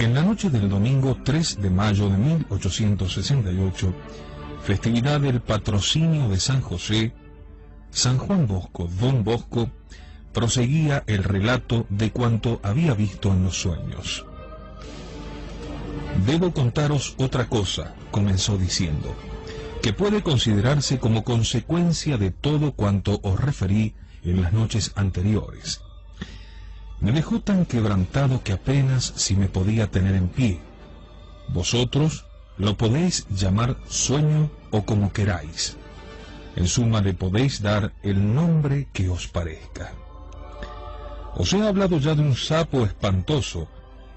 En la noche del domingo 3 de mayo de 1868, festividad del patrocinio de San José, San Juan Bosco, Don Bosco, proseguía el relato de cuanto había visto en los sueños. «Debo contaros otra cosa», comenzó diciendo, «que puede considerarse como consecuencia de todo cuanto os referí en las noches anteriores. Me dejó tan quebrantado que apenas si me podía tener en pie. Vosotros lo podéis llamar sueño o como queráis. En suma, le podéis dar el nombre que os parezca. Os he hablado ya de un sapo espantoso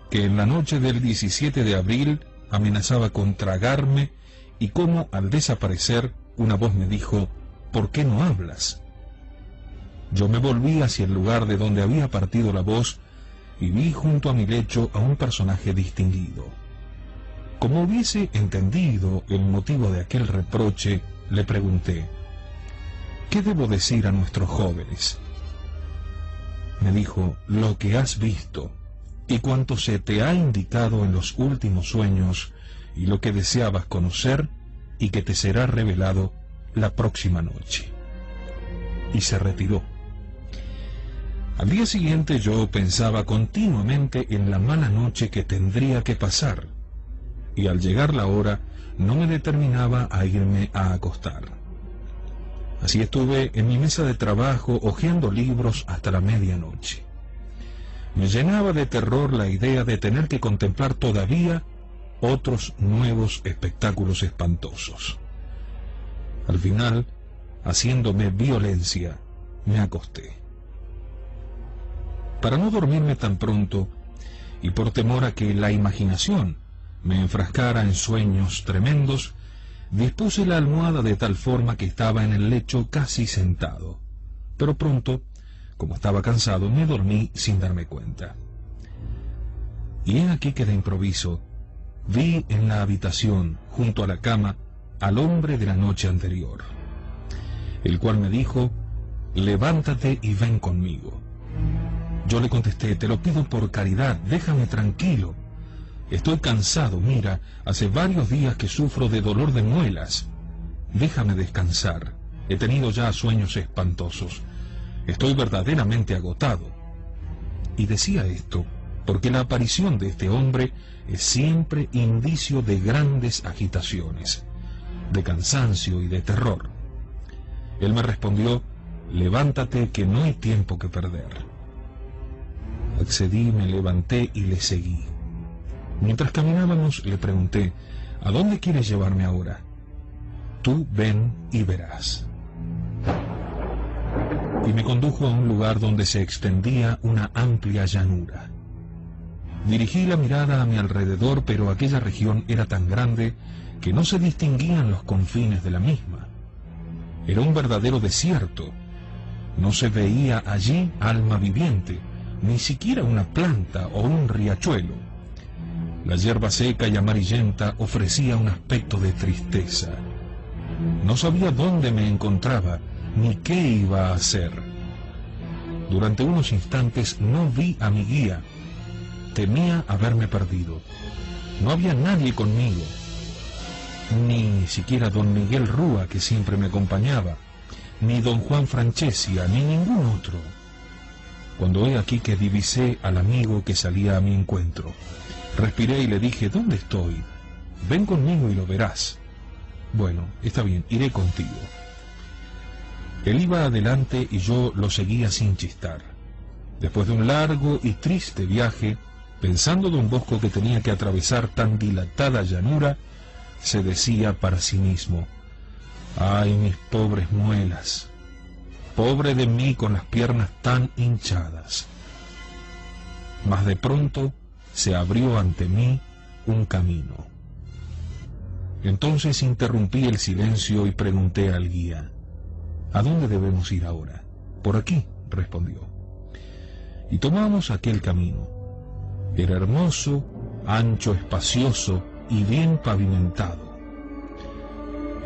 que en la noche del 17 de abril amenazaba con tragarme, y cómo al desaparecer una voz me dijo: «¿Por qué no hablas?». Yo me volví hacia el lugar de donde había partido la voz y vi junto a mi lecho a un personaje distinguido. Como hubiese entendido el motivo de aquel reproche, le pregunté: «¿Qué debo decir a nuestros jóvenes?». Me dijo: «Lo que has visto y cuanto se te ha indicado en los últimos sueños, y lo que deseabas conocer y que te será revelado la próxima noche». Y se retiró. Al día siguiente yo pensaba continuamente en la mala noche que tendría que pasar, y al llegar la hora no me determinaba a irme a acostar. Así estuve en mi mesa de trabajo hojeando libros hasta la medianoche. Me llenaba de terror la idea de tener que contemplar todavía otros nuevos espectáculos espantosos. Al final, haciéndome violencia, me acosté. Para no dormirme tan pronto, y por temor a que la imaginación me enfrascara en sueños tremendos, dispuse la almohada de tal forma que estaba en el lecho casi sentado. Pero pronto, como estaba cansado, me dormí sin darme cuenta. Y he aquí que de improviso vi en la habitación, junto a la cama, al hombre de la noche anterior, el cual me dijo: «Levántate y ven conmigo». Yo le contesté: «Te lo pido por caridad, déjame tranquilo. Estoy cansado, mira, hace varios días que sufro de dolor de muelas. Déjame descansar, he tenido ya sueños espantosos. Estoy verdaderamente agotado». Y decía esto porque la aparición de este hombre es siempre indicio de grandes agitaciones, de cansancio y de terror. Él me respondió: «Levántate, que no hay tiempo que perder». Accedí, me levanté y le seguí. Mientras caminábamos, le pregunté: «¿A dónde quieres llevarme ahora?». «Tú ven y verás». Y me condujo a un lugar donde se extendía una amplia llanura. Dirigí la mirada a mi alrededor, pero aquella región era tan grande que no se distinguían los confines de la misma. Era un verdadero desierto. No se veía allí alma viviente, ni siquiera una planta o un riachuelo. La hierba seca y amarillenta ofrecía un aspecto de tristeza. No sabía dónde me encontraba, ni qué iba a hacer. Durante unos instantes no vi a mi guía. Temía haberme perdido. No había nadie conmigo, ni siquiera don Miguel Rúa, que siempre me acompañaba, ni don Juan Franchesia, ni ningún otro. Cuando he aquí que divisé al amigo que salía a mi encuentro, respiré y le dije: «¿Dónde estoy? Ven conmigo y lo verás». «Bueno, está bien, iré contigo». Él iba adelante y yo lo seguía sin chistar. Después de un largo y triste viaje, pensando don Bosco que tenía que atravesar tan dilatada llanura, se decía para sí mismo: «Ay, mis pobres muelas, pobre de mí con las piernas tan hinchadas». Mas de pronto se abrió ante mí un camino. Entonces interrumpí el silencio y pregunté al guía: «¿A dónde debemos ir ahora?». «Por aquí», respondió. Y tomamos aquel camino. Era hermoso, ancho, espacioso y bien pavimentado.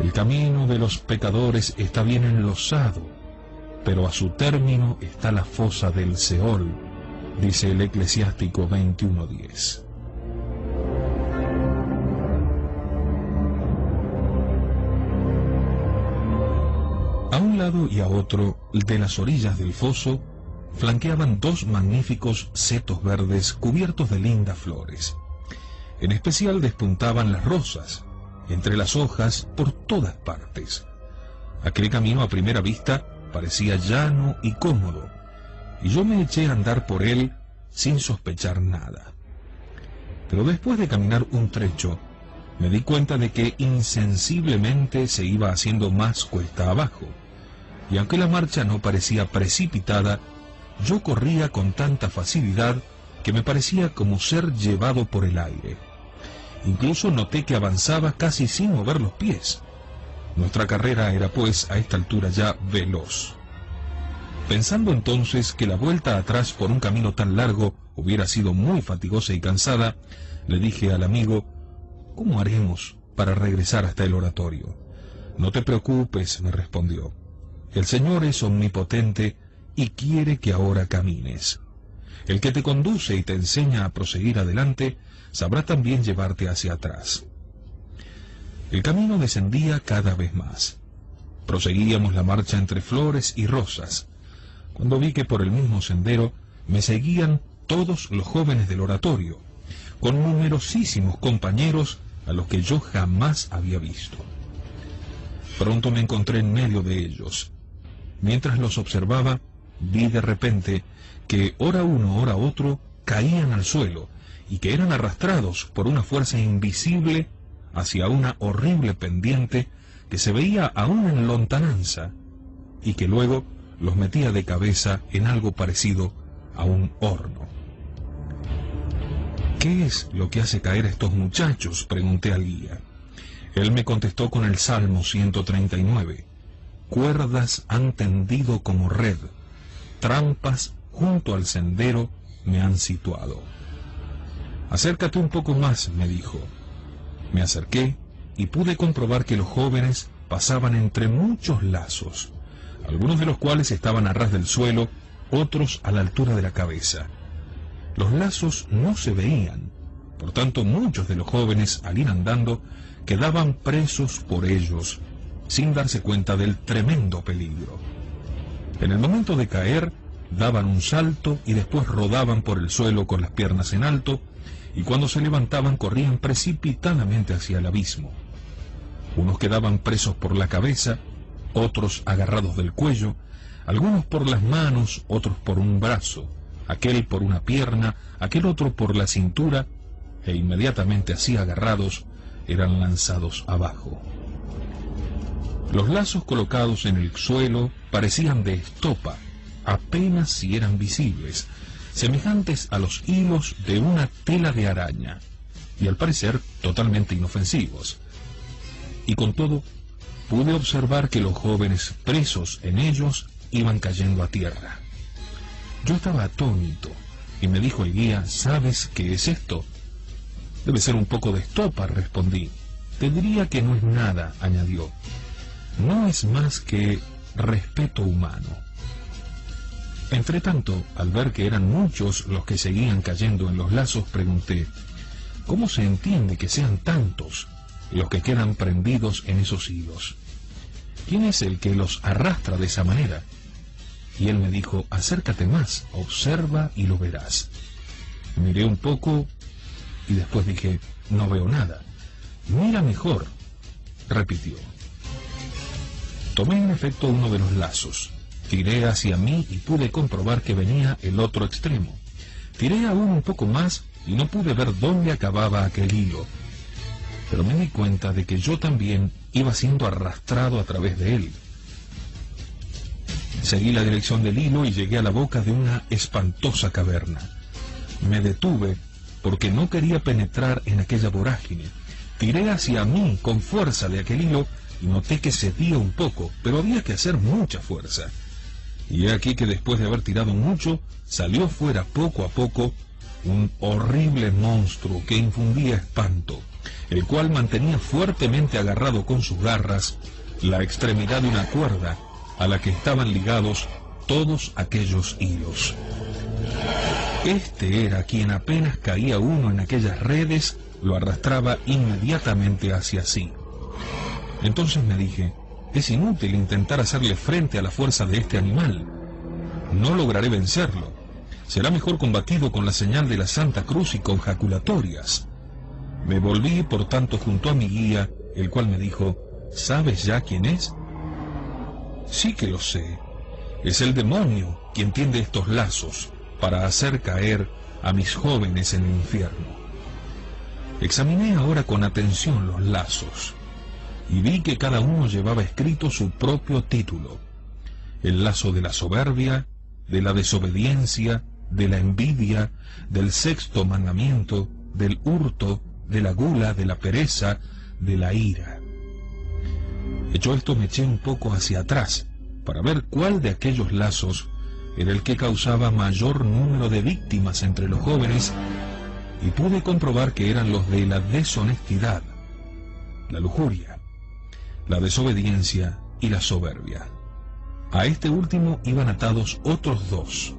El camino de los pecadores está bien enlosado, pero a su término está la fosa del Seol, dice el Eclesiástico 21:10. un lado y a otro de las orillas del foso flanqueaban dos magníficos setos verdes cubiertos de lindas flores. En especial despuntaban las rosas, entre las hojas por todas partes. Aquel camino a primera vista parecía llano y cómodo, y yo me eché a andar por él sin sospechar nada. Pero después de caminar un trecho, me di cuenta de que insensiblemente se iba haciendo más cuesta abajo, y aunque la marcha no parecía precipitada, yo corría con tanta facilidad que me parecía como ser llevado por el aire. Incluso noté que avanzaba casi sin mover los pies. Nuestra carrera era, pues, a esta altura ya veloz. Pensando entonces que la vuelta atrás por un camino tan largo hubiera sido muy fatigosa y cansada, le dije al amigo: ¿cómo haremos para regresar hasta el oratorio? No te preocupes, me respondió. El Señor es omnipotente y quiere que ahora camines. El que te conduce y te enseña a proseguir adelante, sabrá también llevarte hacia atrás. El camino descendía cada vez más. Proseguíamos la marcha entre flores y rosas, cuando vi que por el mismo sendero me seguían todos los jóvenes del oratorio, con numerosísimos compañeros a los que yo jamás había visto. Pronto me encontré en medio de ellos. Mientras los observaba, vi de repente que ora uno, ora otro caían al suelo y que eran arrastrados por una fuerza invisible hacia una horrible pendiente que se veía aún en lontananza y que luego los metía de cabeza en algo parecido a un horno. ¿Qué es lo que hace caer a estos muchachos?, pregunté al guía. Él me contestó con el Salmo 139. Cuerdas han tendido como red, trampas junto al sendero me han situado. Acércate un poco más, me dijo. Me acerqué y pude comprobar que los jóvenes pasaban entre muchos lazos, algunos de los cuales estaban a ras del suelo, otros a la altura de la cabeza. Los lazos no se veían, por tanto muchos de los jóvenes, al ir andando, quedaban presos por ellos, sin darse cuenta del tremendo peligro. En el momento de caer, daban un salto y después rodaban por el suelo con las piernas en alto, y cuando se levantaban corrían precipitadamente hacia el abismo. Unos quedaban presos por la cabeza, otros agarrados del cuello, algunos por las manos, otros por un brazo, aquel por una pierna, aquel otro por la cintura, e inmediatamente así agarrados, eran lanzados abajo. Los lazos colocados en el suelo parecían de estopa, apenas si eran visibles, semejantes a los hilos de una tela de araña, y al parecer totalmente inofensivos. Y con todo, pude observar que los jóvenes presos en ellos iban cayendo a tierra. Yo estaba atónito, y me dijo el guía: ¿sabes qué es esto? Debe ser un poco de estopa, respondí. Te diría que no es nada, añadió. No es más que respeto humano. Entretanto, al ver que eran muchos los que seguían cayendo en los lazos, pregunté: ¿cómo se entiende que sean tantos los que quedan prendidos en esos hilos? ¿Quién es el que los arrastra de esa manera? Y él me dijo: acércate más, observa y lo verás. Miré un poco y después dije: no veo nada. Mira mejor, repitió. Tomé en efecto uno de los lazos, tiré hacia mí y pude comprobar que venía el otro extremo. Tiré aún un poco más y no pude ver dónde acababa aquel hilo, pero me di cuenta de que yo también iba siendo arrastrado a través de él. Seguí la dirección del hilo y llegué a la boca de una espantosa caverna. Me detuve porque no quería penetrar en aquella vorágine. Tiré hacia mí con fuerza de aquel hilo y noté que cedía un poco, pero había que hacer mucha fuerza. Y he aquí que después de haber tirado mucho, salió fuera poco a poco un horrible monstruo que infundía espanto, el cual mantenía fuertemente agarrado con sus garras la extremidad de una cuerda a la que estaban ligados todos aquellos hilos. Este era quien, apenas caía uno en aquellas redes, lo arrastraba inmediatamente hacia sí. Entonces me dije: Es inútil intentar hacerle frente a la fuerza de este animal. No lograré vencerlo. Será mejor combatido con la señal de la Santa Cruz y con jaculatorias. Me volví, por tanto, junto a mi guía, el cual me dijo: ¿sabes ya quién es? Sí que lo sé. Es el demonio quien tiende estos lazos para hacer caer a mis jóvenes en el infierno. Examiné ahora con atención los lazos y vi que cada uno llevaba escrito su propio título: el lazo de la soberbia, de la desobediencia, de la envidia, del sexto mandamiento, del hurto, de la gula, de la pereza, de la ira. Hecho esto, me eché un poco hacia atrás para ver cuál de aquellos lazos era el que causaba mayor número de víctimas entre los jóvenes, y pude comprobar que eran los de la deshonestidad, la lujuria, la desobediencia y la soberbia. A este último iban atados otros dos.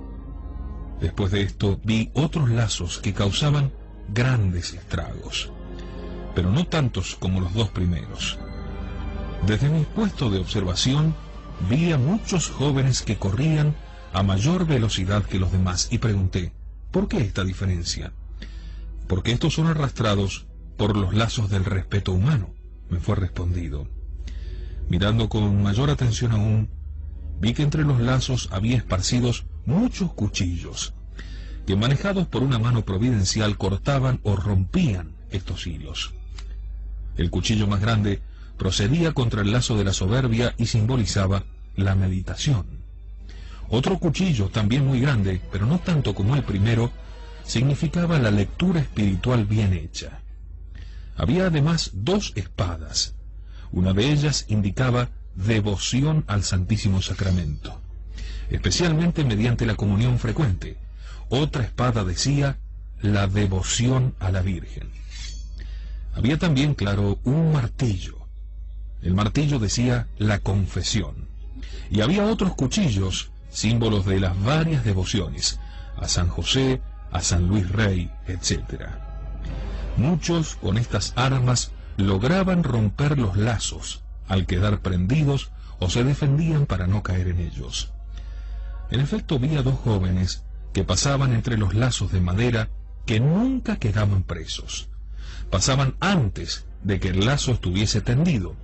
Después de esto vi otros lazos que causaban grandes estragos, pero no tantos como los dos primeros. Desde mi puesto de observación vi a muchos jóvenes que corrían a mayor velocidad que los demás y pregunté: ¿por qué esta diferencia? Porque estos son arrastrados por los lazos del respeto humano, me fue respondido. Mirando con mayor atención aún, vi que entre los lazos había esparcidos muchos cuchillos, que manejados por una mano providencial cortaban o rompían estos hilos. El cuchillo más grande procedía contra el lazo de la soberbia y simbolizaba la meditación. Otro cuchillo, también muy grande, pero no tanto como el primero, significaba la lectura espiritual bien hecha. Había además dos espadas. Una de ellas indicaba devoción al Santísimo Sacramento, especialmente mediante la comunión frecuente. Otra espada decía la devoción a la Virgen. Había también, claro, un martillo. El martillo decía la confesión. Y había otros cuchillos, símbolos de las varias devociones, a San José, a San Luis Rey, etc. Muchos con estas armas lograban romper los lazos al quedar prendidos o se defendían para no caer en ellos. En efecto, vi a dos jóvenes que pasaban entre los lazos de madera que nunca quedaban presos. Pasaban antes de que el lazo estuviese tendido,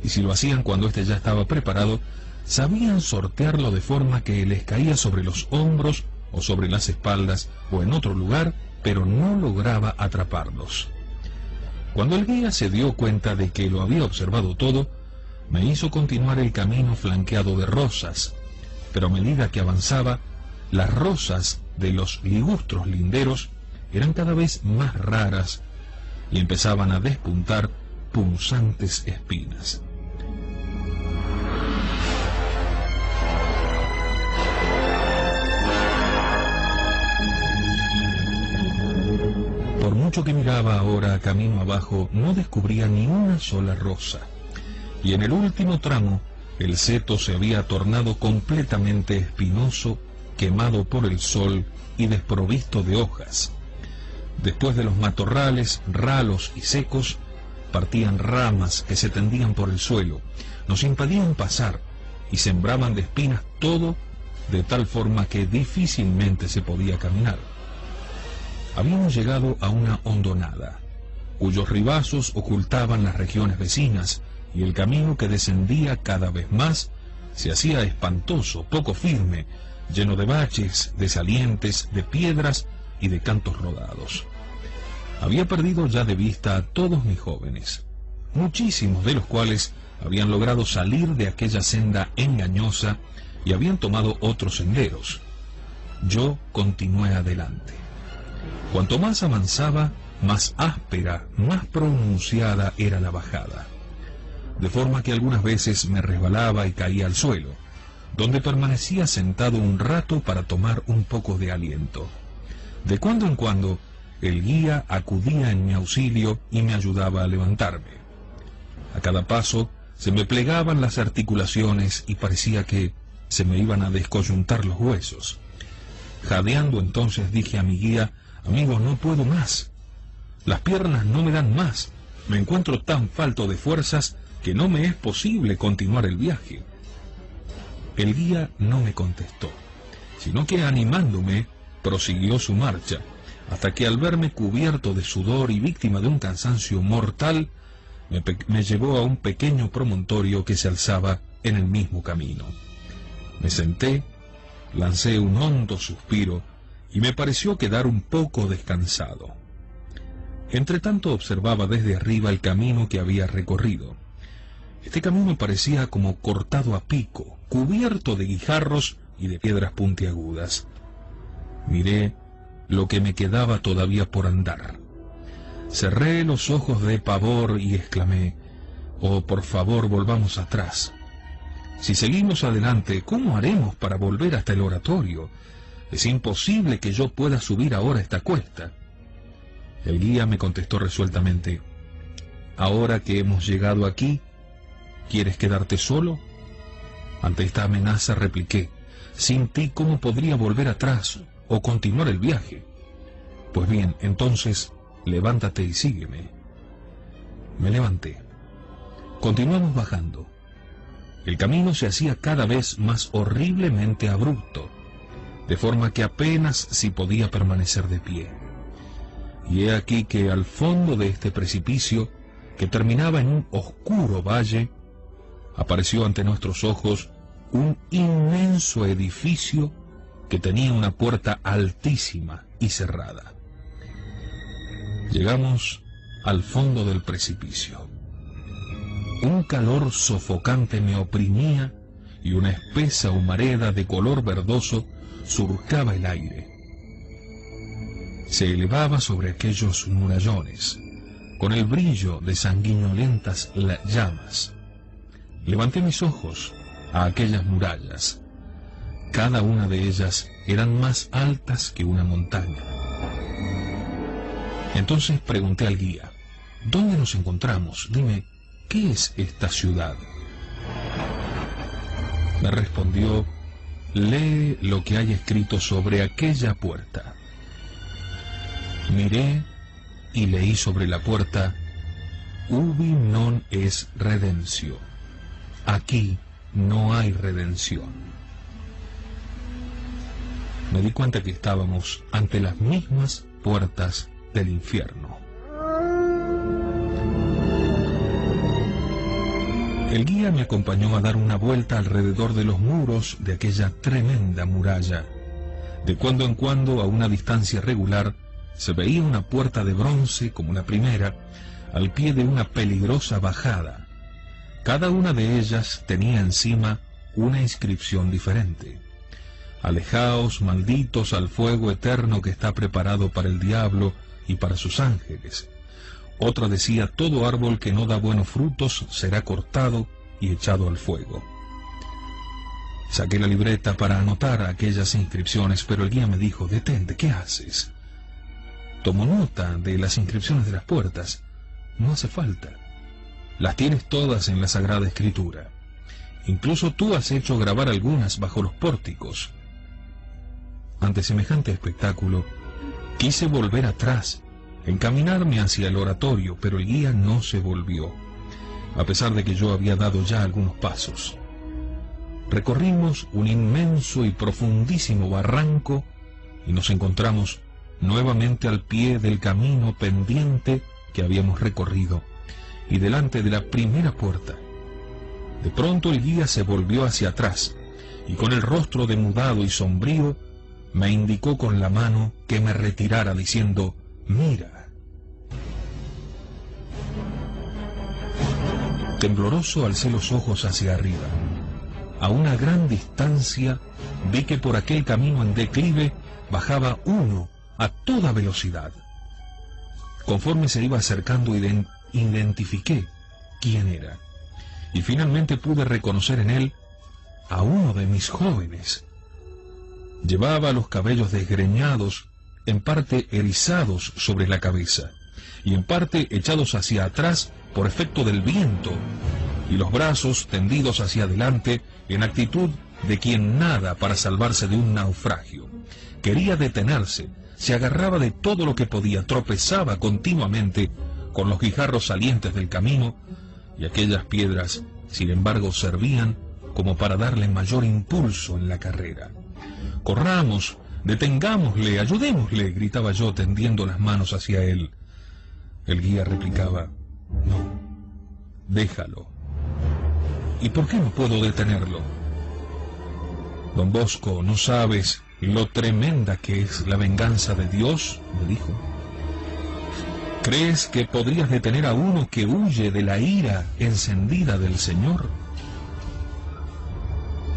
y si lo hacían cuando éste ya estaba preparado, sabían sortearlo de forma que les caía sobre los hombros o sobre las espaldas o en otro lugar, pero no lograba atraparlos. Cuando el guía se dio cuenta de que lo había observado todo, me hizo continuar el camino flanqueado de rosas, pero a medida que avanzaba, las rosas de los ligustros linderos eran cada vez más raras y empezaban a despuntar punzantes espinas. Por mucho que miraba ahora camino abajo, no descubría ni una sola rosa, y en el último tramo el seto se había tornado completamente espinoso, quemado por el sol y desprovisto de hojas. Después de los matorrales ralos y secos, partían ramas que se tendían por el suelo, nos impedían pasar y sembraban de espinas todo, de tal forma que difícilmente se podía caminar. Habíamos llegado a una hondonada, cuyos ribazos ocultaban las regiones vecinas, y el camino que descendía cada vez más se hacía espantoso, poco firme, lleno de baches, de salientes, de piedras y de cantos rodados. Había perdido ya de vista a todos mis jóvenes, muchísimos de los cuales habían logrado salir de aquella senda engañosa y habían tomado otros senderos. Yo continué adelante. Cuanto más avanzaba, más áspera, más pronunciada era la bajada, de forma que algunas veces me resbalaba y caía al suelo, donde permanecía sentado un rato para tomar un poco de aliento. De cuando en cuando, el guía acudía en mi auxilio y me ayudaba a levantarme. A cada paso se me plegaban las articulaciones y parecía que se me iban a descoyuntar los huesos. Jadeando entonces dije a mi guía: amigo, no puedo más. Las piernas no me dan más. Me encuentro tan falto de fuerzas que no me es posible continuar el viaje. El guía no me contestó, sino que animándome, prosiguió su marcha, hasta que al verme cubierto de sudor y víctima de un cansancio mortal, me llevó a un pequeño promontorio que se alzaba en el mismo camino. Me senté, lancé un hondo suspiro y me pareció quedar un poco descansado. Entretanto observaba desde arriba el camino que había recorrido. Este camino parecía como cortado a pico, cubierto de guijarros y de piedras puntiagudas. Miré lo que me quedaba todavía por andar. Cerré los ojos de pavor y exclamé: «Oh, por favor, volvamos atrás. Si seguimos adelante, ¿cómo haremos para volver hasta el oratorio? Es imposible que yo pueda subir ahora esta cuesta». El guía me contestó resueltamente: «Ahora que hemos llegado aquí, ¿quieres quedarte solo?». Ante esta amenaza repliqué: «Sin ti, ¿cómo podría volver atrás o continuar el viaje?». «Pues bien, entonces, levántate y sígueme». Me levanté. Continuamos bajando. El camino se hacía cada vez más horriblemente abrupto, de forma que apenas si podía permanecer de pie. Y he aquí que al fondo de este precipicio, que terminaba en un oscuro valle, apareció ante nuestros ojos un inmenso edificio que tenía una puerta altísima y cerrada. Llegamos al fondo del precipicio. Un calor sofocante me oprimía y una espesa humareda de color verdoso surcaba el aire. Se elevaba sobre aquellos murallones, con el brillo de sanguinolentas llamas. Levanté mis ojos a aquellas murallas. Cada una de ellas eran más altas que una montaña. Entonces pregunté al guía: «¿Dónde nos encontramos? Dime, ¿qué es esta ciudad?». Me respondió: «Lee lo que hay escrito sobre aquella puerta». Miré y leí sobre la puerta: «Ubi non es redentio». Aquí no hay redención. Me di cuenta que estábamos ante las mismas puertas del infierno. El guía me acompañó a dar una vuelta alrededor de los muros de aquella tremenda muralla. De cuando en cuando, a una distancia regular, se veía una puerta de bronce como la primera, al pie de una peligrosa bajada. Cada una de ellas tenía encima una inscripción diferente: «Alejaos, malditos, al fuego eterno que está preparado para el diablo y para sus ángeles». Otra decía: «Todo árbol que no da buenos frutos será cortado y echado al fuego». Saqué la libreta para anotar aquellas inscripciones, pero el guía me dijo: «Detente, ¿qué haces?». «Tomo nota de las inscripciones de las puertas». «No hace falta. Las tienes todas en la Sagrada Escritura. Incluso tú has hecho grabar algunas bajo los pórticos». Ante semejante espectáculo, quise volver atrás, encaminarme hacia el oratorio, pero el guía no se volvió, a pesar de que yo había dado ya algunos pasos. Recorrimos un inmenso y profundísimo barranco y nos encontramos nuevamente al pie del camino pendiente que habíamos recorrido y delante de la primera puerta. De pronto el guía se volvió hacia atrás y con el rostro demudado y sombrío me indicó con la mano que me retirara, diciendo: «Mira». Tembloroso alcé los ojos hacia arriba. A una gran distancia vi que por aquel camino en declive bajaba uno a toda velocidad. Conforme se iba acercando, identifiqué quién era, y finalmente pude reconocer en él a uno de mis jóvenes. Llevaba los cabellos desgreñados, en parte erizados sobre la cabeza, y en parte echados hacia atrás por efecto del viento, y los brazos tendidos hacia adelante en actitud de quien nada para salvarse de un naufragio. Quería detenerse, se agarraba de todo lo que podía, tropezaba continuamente con los guijarros salientes del camino, y aquellas piedras, sin embargo, servían como para darle mayor impulso en la carrera. «Corramos, detengámosle, ayudémosle», gritaba yo tendiendo las manos hacia él. El guía replicaba: «No, déjalo». «¿Y por qué no puedo detenerlo?» «Don Bosco, ¿no sabes lo tremenda que es la venganza de Dios?», me dijo. «¿Crees que podrías detener a uno que huye de la ira encendida del Señor?».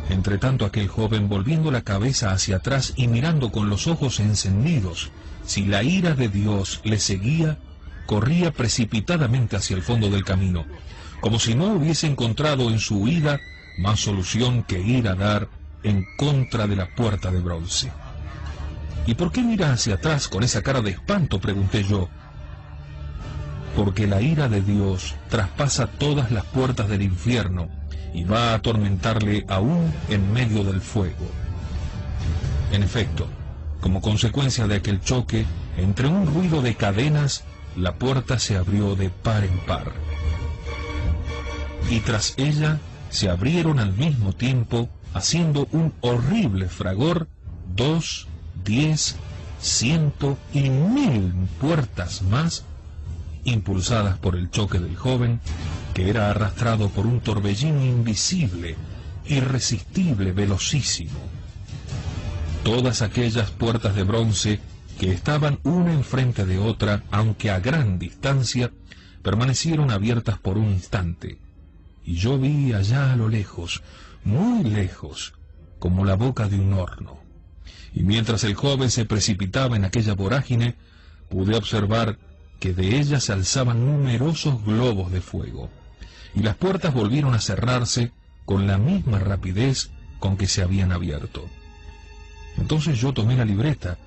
Entretanto aquel joven, volviendo la cabeza hacia atrás y mirando con los ojos encendidos si la ira de Dios le seguía, corría precipitadamente hacia el fondo del camino, como si no hubiese encontrado en su huida más solución que ir a dar en contra de la puerta de bronce. «¿Y por qué mira hacia atrás con esa cara de espanto?», pregunté yo. «Porque la ira de Dios traspasa todas las puertas del infierno y va a atormentarle aún en medio del fuego». En efecto, como consecuencia de aquel choque, entre un ruido de cadenas, la puerta se abrió de par en par. Y tras ella se abrieron al mismo tiempo, haciendo un horrible fragor, 2, 10, 100 y 1000 puertas más, impulsadas por el choque del joven, que era arrastrado por un torbellino invisible, irresistible, velocísimo. Todas aquellas puertas de bronce, que estaban una enfrente de otra, aunque a gran distancia, permanecieron abiertas por un instante, y yo vi allá a lo lejos, muy lejos, como la boca de un horno. Y mientras el joven se precipitaba en aquella vorágine, pude observar que de ella se alzaban numerosos globos de fuego, y las puertas volvieron a cerrarse con la misma rapidez con que se habían abierto. Entonces yo tomé la libreta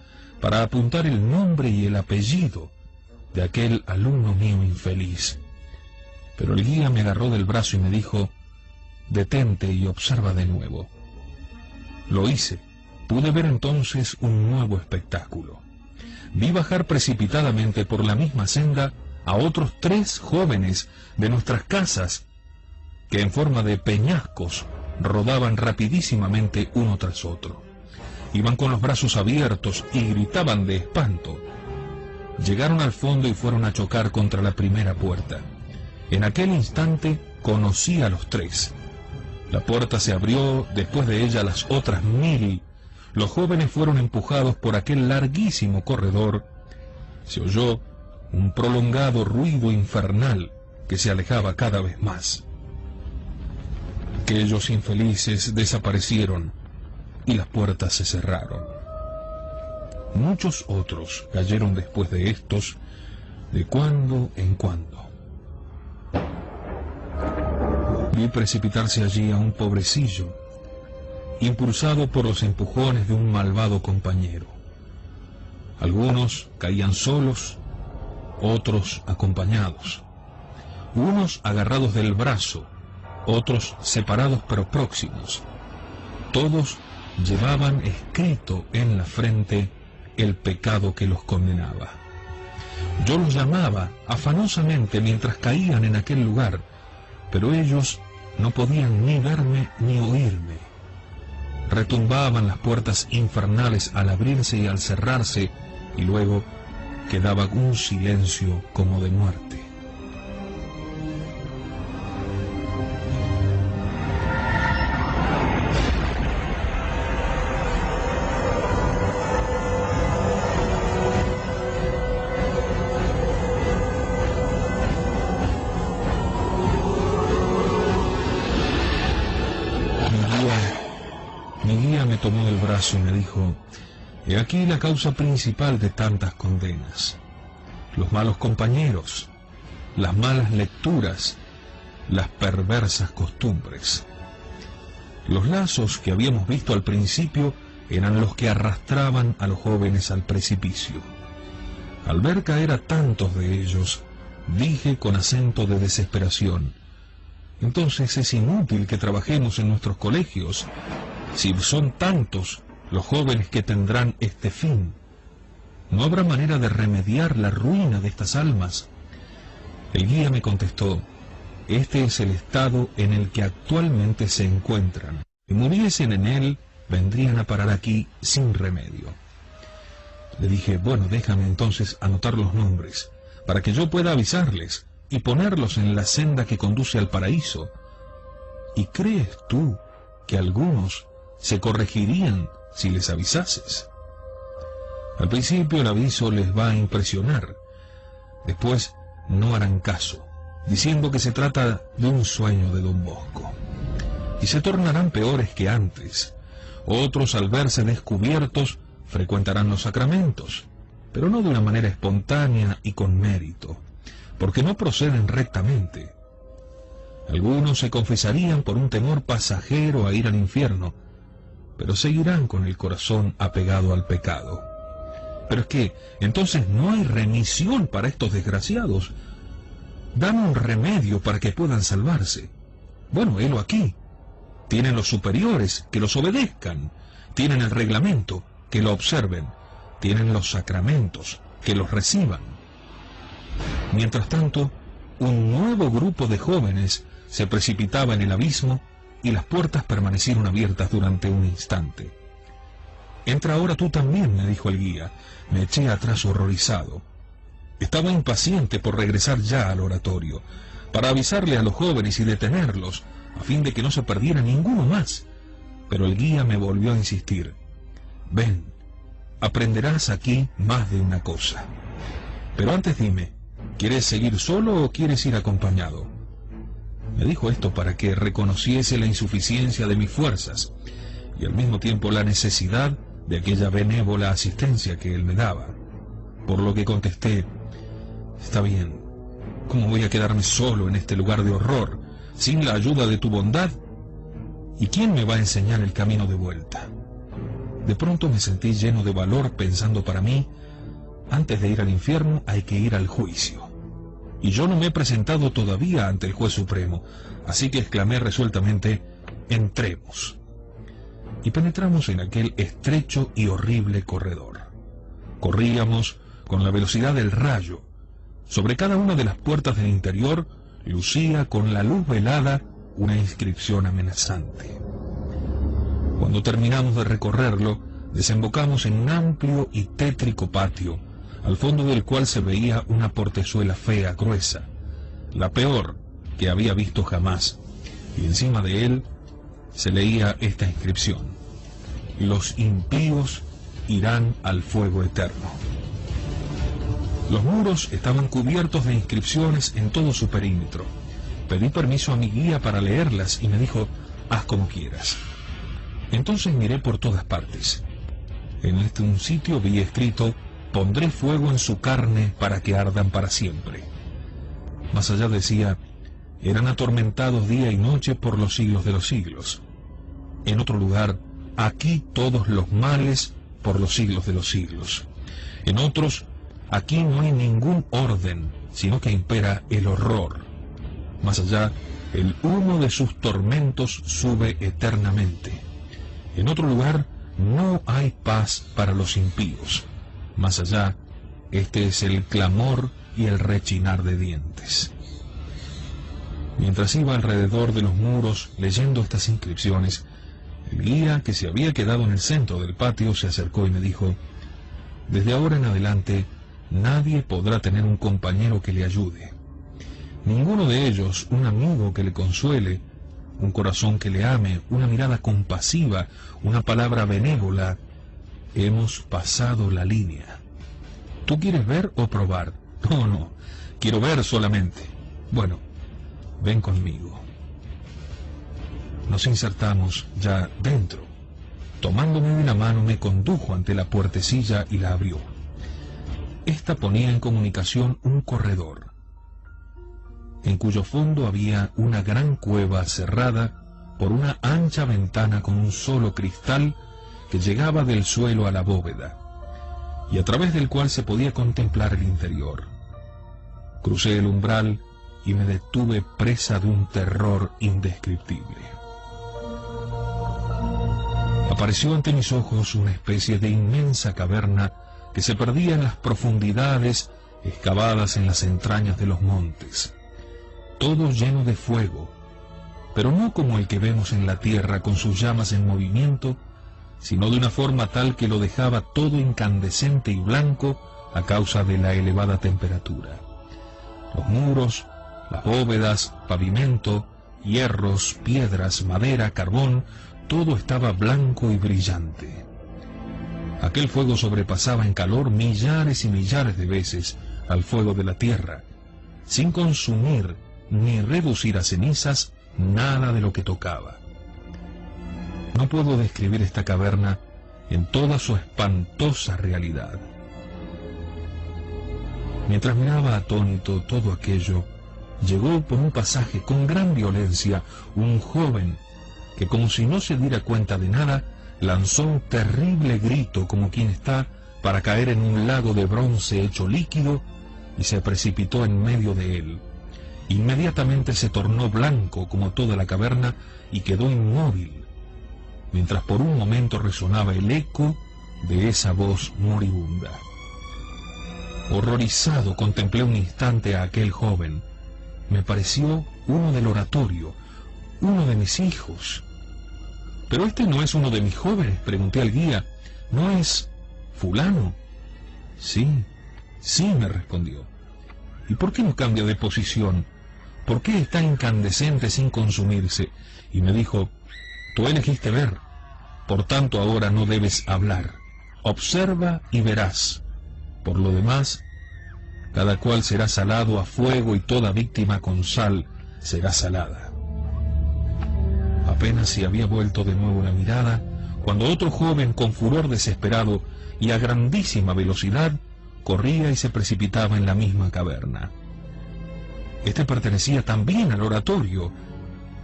para apuntar el nombre y el apellido de aquel alumno mío infeliz. Pero el guía me agarró del brazo y me dijo: «Detente y observa de nuevo». Lo hice. Pude ver entonces un nuevo espectáculo. Vi bajar precipitadamente por la misma senda a otros 3 jóvenes de nuestras casas, que en forma de peñascos rodaban rapidísimamente uno tras otro. Iban con los brazos abiertos y gritaban de espanto. Llegaron al fondo y fueron a chocar contra la primera puerta. En aquel instante conocí a los 3. La puerta se abrió, después de ella las otras 1000. Los jóvenes fueron empujados por aquel larguísimo corredor. Se oyó un prolongado ruido infernal que se alejaba cada vez más. Aquellos infelices desaparecieron y las puertas se cerraron. Muchos otros cayeron después de estos, de cuando en cuando. Vi precipitarse allí a un pobrecillo, impulsado por los empujones de un malvado compañero. Algunos caían solos, otros acompañados, unos agarrados del brazo, otros separados pero próximos. Todos llevaban escrito en la frente el pecado que los condenaba. Yo los llamaba afanosamente mientras caían en aquel lugar, pero ellos no podían ni verme ni oírme. Retumbaban las puertas infernales al abrirse y al cerrarse, y luego quedaba un silencio como de muerte. Mi guía me tomó del brazo y me dijo: «He aquí la causa principal de tantas condenas: los malos compañeros, las malas lecturas, las perversas costumbres». Los lazos que habíamos visto al principio eran los que arrastraban a los jóvenes al precipicio. Al ver caer a tantos de ellos, dije con acento de desesperación: «Entonces es inútil que trabajemos en nuestros colegios, si son tantos los jóvenes que tendrán este fin. ¿No habrá manera de remediar la ruina de estas almas?». El guía me contestó: este es el estado en el que actualmente se encuentran. Si muriesen en él, vendrían a parar aquí sin remedio. Le dije, bueno, déjame entonces anotar los nombres, para que yo pueda avisarles y ponerlos en la senda que conduce al paraíso. ¿Y crees tú que algunos se corregirían si les avisases? Al principio el aviso les va a impresionar, después no harán caso, diciendo que se trata de un sueño de Don Bosco, y se tornarán peores que antes. Otros, al verse descubiertos, frecuentarán los sacramentos, pero no de una manera espontánea y con mérito, porque no proceden rectamente. Algunos se confesarían por un temor pasajero a ir al infierno, pero seguirán con el corazón apegado al pecado. Pero es que, entonces, no hay remisión para estos desgraciados. Dan un remedio para que puedan salvarse. Bueno, helo aquí. Tienen los superiores, que los obedezcan. Tienen el reglamento, que lo observen. Tienen los sacramentos, que los reciban. Mientras tanto, un nuevo grupo de jóvenes se precipitaba en el abismo y las puertas permanecieron abiertas durante un instante. «Entra ahora tú también», me dijo el guía. Me eché atrás horrorizado. Estaba impaciente por regresar ya al oratorio, para avisarle a los jóvenes y detenerlos, a fin de que no se perdiera ninguno más. Pero el guía me volvió a insistir. «Ven, aprenderás aquí más de una cosa. Pero antes dime, ¿quieres seguir solo o quieres ir acompañado?». Me dijo esto para que reconociese la insuficiencia de mis fuerzas y al mismo tiempo la necesidad de aquella benévola asistencia que él me daba. Por lo que contesté, «Está bien, ¿cómo voy a quedarme solo en este lugar de horror, sin la ayuda de tu bondad? ¿Y quién me va a enseñar el camino de vuelta?». De pronto me sentí lleno de valor pensando para mí, antes de ir al infierno hay que ir al juicio. Y yo no me he presentado todavía ante el juez supremo, así que exclamé resueltamente, «Entremos». Y penetramos en aquel estrecho y horrible corredor. Corríamos con la velocidad del rayo. Sobre cada una de las puertas del interior lucía con la luz velada una inscripción amenazante. Cuando terminamos de recorrerlo, desembocamos en un amplio y tétrico patio, al fondo del cual se veía una portezuela fea, gruesa, la peor que había visto jamás, y encima de él se leía esta inscripción: «Los impíos irán al fuego eterno». Los muros estaban cubiertos de inscripciones en todo su perímetro. Pedí permiso a mi guía para leerlas y me dijo, «Haz como quieras». Entonces miré por todas partes. En un sitio vi escrito, «Pondré fuego en su carne para que ardan para siempre». Más allá decía, «Eran atormentados día y noche por los siglos de los siglos». En otro lugar, «Aquí todos los males por los siglos de los siglos». En otros, «Aquí no hay ningún orden, sino que impera el horror». Más allá, «El humo de sus tormentos sube eternamente». En otro lugar, «No hay paz para los impíos». Más allá, «Este es el clamor y el rechinar de dientes». Mientras iba alrededor de los muros leyendo estas inscripciones, el guía, que se había quedado en el centro del patio, se acercó y me dijo, «Desde ahora en adelante, nadie podrá tener un compañero que le ayude. Ninguno de ellos un amigo que le consuele, un corazón que le ame, una mirada compasiva, una palabra benévola. Hemos pasado la línea. ¿Tú quieres ver o probar?». No, quiero ver solamente». «Bueno, ven conmigo». Nos insertamos ya dentro. Tomándome de la mano me condujo ante la puertecilla y la abrió. Esta ponía en comunicación un corredor, en cuyo fondo había una gran cueva cerrada por una ancha ventana con un solo cristal que llegaba del suelo a la bóveda, y a través del cual se podía contemplar el interior. Crucé el umbral y me detuve presa de un terror indescriptible. Apareció ante mis ojos una especie de inmensa caverna que se perdía en las profundidades excavadas en las entrañas de los montes. todo lleno de fuego, pero no como el que vemos en la tierra con sus llamas en movimiento, sino de una forma tal que lo dejaba todo incandescente y blanco a causa de la elevada temperatura. Los muros, las bóvedas, pavimento, hierros, piedras, madera, carbón, todo estaba blanco y brillante. Aquel fuego sobrepasaba en calor millares y millares de veces al fuego de la tierra, sin consumir ni reducir a cenizas nada de lo que tocaba. No puedo describir esta caverna en toda su espantosa realidad. Mientras miraba atónito todo aquello, llegó por un pasaje con gran violencia un joven que, como si no se diera cuenta de nada, lanzó un terrible grito como quien está para caer en un lago de bronce hecho líquido, y se precipitó en medio de él. Inmediatamente se tornó blanco como toda la caverna y quedó inmóvil, mientras por un momento resonaba el eco de esa voz moribunda. Horrorizado contemplé un instante a aquel joven. Me pareció uno del oratorio, uno de mis hijos. «¿Pero este no es uno de mis jóvenes?», pregunté al guía. «¿No es fulano?». «Sí, sí», me respondió. «¿Y por qué no cambia de posición? ¿Por qué está incandescente sin consumirse?». Y me dijo: «Tú elegiste ver, por tanto ahora no debes hablar. Observa y verás. Por lo demás, cada cual será salado a fuego y toda víctima con sal será salada». Apenas si había vuelto de nuevo la mirada, cuando otro joven con furor desesperado y a grandísima velocidad corría y se precipitaba en la misma caverna. Este pertenecía también al oratorio.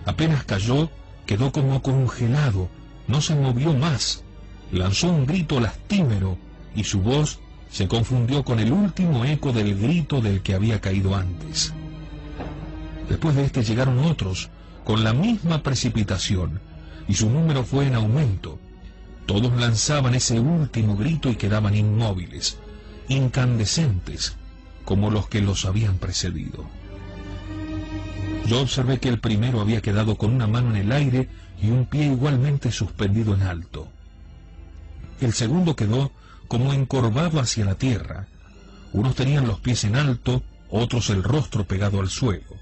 Apenas cayó, quedó como congelado, no se movió más, lanzó un grito lastimero y su voz se confundió con el último eco del grito del que había caído antes. Después de este llegaron otros, con la misma precipitación, y su número fue en aumento. Todos lanzaban ese último grito y quedaban inmóviles, incandescentes, como los que los habían precedido. Yo observé que el primero había quedado con una mano en el aire y un pie igualmente suspendido en alto. El segundo quedó como encorvado hacia la tierra. Unos tenían los pies en alto, otros el rostro pegado al suelo.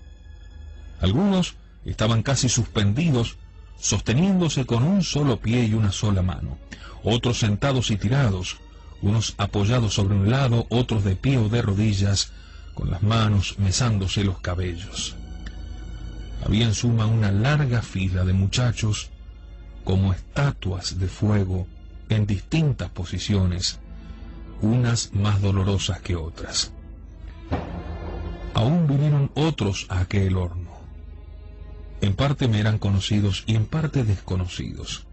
Algunos estaban casi suspendidos, sosteniéndose con un solo pie y una sola mano. Otros sentados y tirados, unos apoyados sobre un lado, otros de pie o de rodillas, con las manos mesándose los cabellos. Había en suma una larga fila de muchachos, como estatuas de fuego, en distintas posiciones, unas más dolorosas que otras. Aún vinieron otros a aquel horno. En parte me eran conocidos y en parte desconocidos.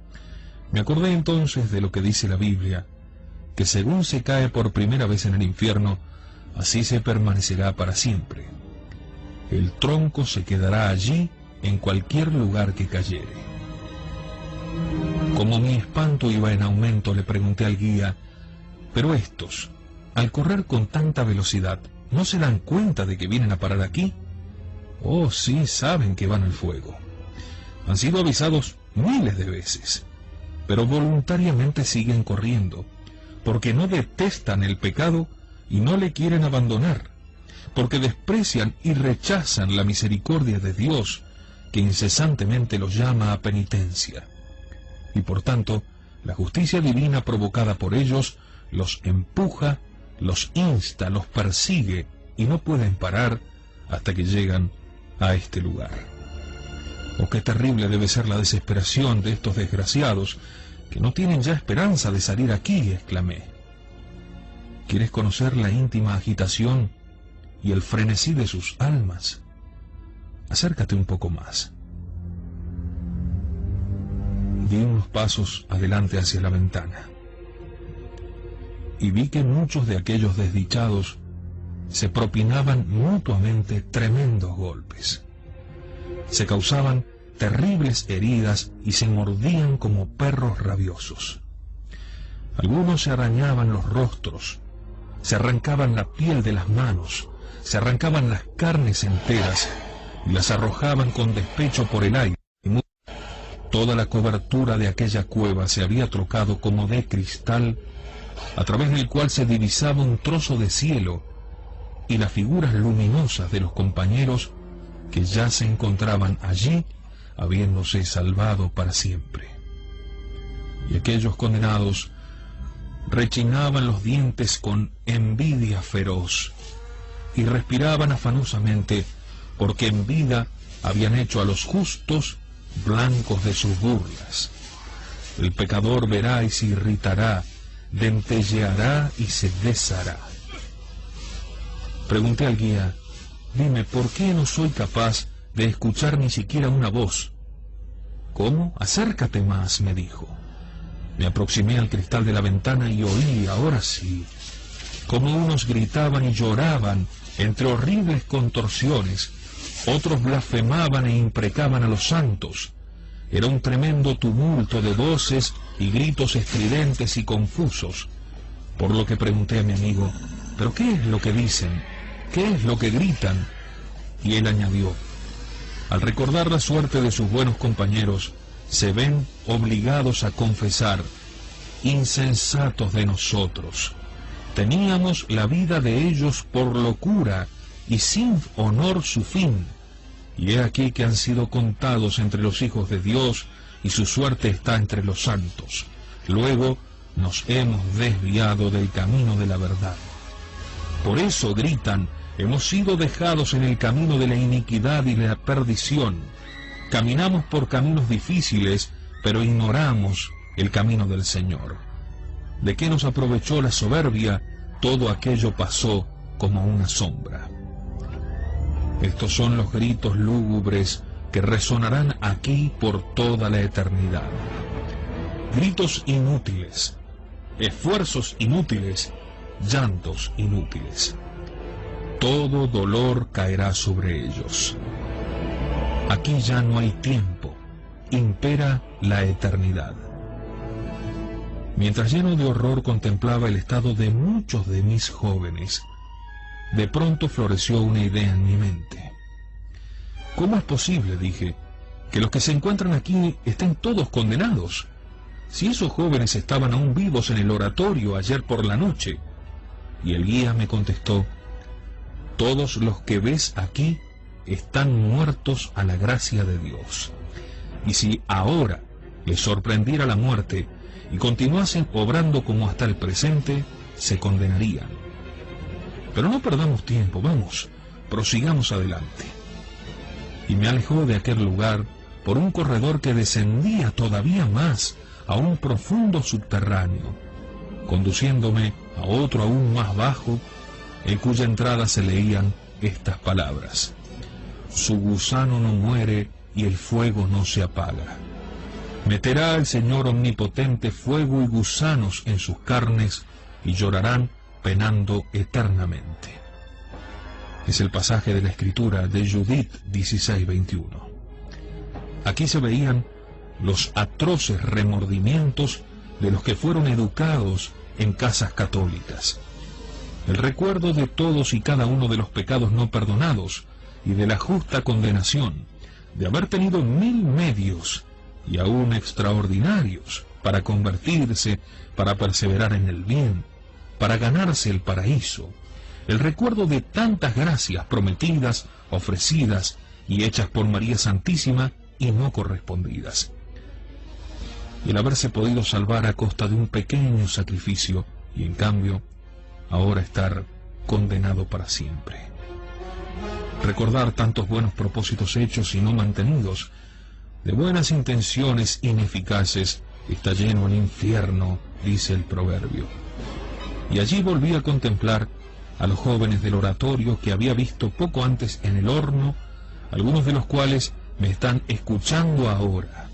Me acordé entonces de lo que dice la Biblia, que según se cae por primera vez en el infierno, así se permanecerá para siempre. El tronco se quedará allí en cualquier lugar que cayere. Como mi espanto iba en aumento, le pregunté al guía: «Pero estos, al correr con tanta velocidad, ¿no se dan cuenta de que vienen a parar aquí?». «Oh, sí, saben que van al fuego. Han sido avisados miles de veces, pero voluntariamente siguen corriendo, porque no detestan el pecado y no le quieren abandonar, porque desprecian y rechazan la misericordia de Dios, que incesantemente los llama a penitencia. Y por tanto, la justicia divina provocada por ellos los empuja, los insta, los persigue, y no pueden parar hasta que llegan a este lugar». Oh, qué terrible debe ser la desesperación de estos desgraciados, que no tienen ya esperanza de salir aquí, exclamé. ¿Quieres conocer la íntima agitación y el frenesí de sus almas? Acércate un poco más. Di unos pasos adelante hacia la ventana, y vi que muchos de aquellos desdichados se propinaban mutuamente tremendos golpes. Se causaban terribles heridas y se mordían como perros rabiosos. Algunos se arañaban los rostros, se arrancaban la piel de las manos, se arrancaban las carnes enteras y las arrojaban con despecho por el aire. Toda la cobertura de aquella cueva se había trocado como de cristal, a través del cual se divisaba un trozo de cielo y las figuras luminosas de los compañeros que ya se encontraban allí, habiéndose salvado para siempre. Y aquellos condenados rechinaban los dientes con envidia feroz y respiraban afanosamente, porque en vida habían hecho a los justos blancos de sus burlas. El pecador verá y se irritará, dentelleará y se deshará. Pregunté al guía: dime, ¿por qué no soy capaz de escuchar ni siquiera una voz? ¿Cómo? Acércate más, me dijo. Me aproximé al cristal de la ventana y oí, ahora sí, como unos gritaban y lloraban entre horribles contorsiones, otros blasfemaban e imprecaban a los santos. Era un tremendo tumulto de voces y gritos estridentes y confusos, por lo que pregunté a mi amigo: ¿pero qué es lo que dicen? ¿Qué es lo que gritan? Y él añadió: al recordar la suerte de sus buenos compañeros, se ven obligados a confesar: insensatos de nosotros, teníamos la vida de ellos por locura y sin honor su fin, y he aquí que han sido contados entre los hijos de Dios y su suerte está entre los santos. Luego nos hemos desviado del camino de la verdad. Por eso gritan: hemos sido dejados en el camino de la iniquidad y la perdición. Caminamos por caminos difíciles, pero ignoramos el camino del Señor. ¿De qué nos aprovechó la soberbia? Todo aquello pasó como una sombra. Estos son los gritos lúgubres que resonarán aquí por toda la eternidad. Gritos inútiles, esfuerzos inútiles, llantos inútiles. Todo dolor caerá sobre ellos. Aquí ya no hay tiempo, impera la eternidad. Mientras lleno de horror contemplaba el estado de muchos de mis jóvenes, de pronto floreció una idea en mi mente. ¿Cómo es posible, dije, que los que se encuentran aquí estén todos condenados? Si esos jóvenes estaban aún vivos en el oratorio ayer por la noche. Y el guía me contestó: todos los que ves aquí están muertos a la gracia de Dios. Y si ahora les sorprendiera la muerte y continuasen obrando como hasta el presente, se condenarían. Pero no perdamos tiempo, vamos, prosigamos adelante. Y me alejó de aquel lugar por un corredor que descendía todavía más a un profundo subterráneo, conduciéndome a otro aún más bajo, en cuya entrada se leían estas palabras: su gusano no muere y el fuego no se apaga. Meterá el Señor omnipotente fuego y gusanos en sus carnes, y llorarán penando eternamente. Es el pasaje de la Escritura de Judith 16:21. Aquí se veían los atroces remordimientos de los que fueron educados en casas católicas. El recuerdo de todos y cada uno de los pecados no perdonados y de la justa condenación, de haber tenido 1000 medios y aún extraordinarios para convertirse, para perseverar en el bien, para ganarse el paraíso. El recuerdo de tantas gracias prometidas, ofrecidas y hechas por María Santísima y no correspondidas. Y el haberse podido salvar a costa de un pequeño sacrificio y en cambio ahora estar condenado para siempre. Recordar tantos buenos propósitos hechos y no mantenidos, de buenas intenciones ineficaces, está lleno el infierno, dice el proverbio. Y allí volví a contemplar a los jóvenes del oratorio que había visto poco antes en el horno, algunos de los cuales me están escuchando ahora,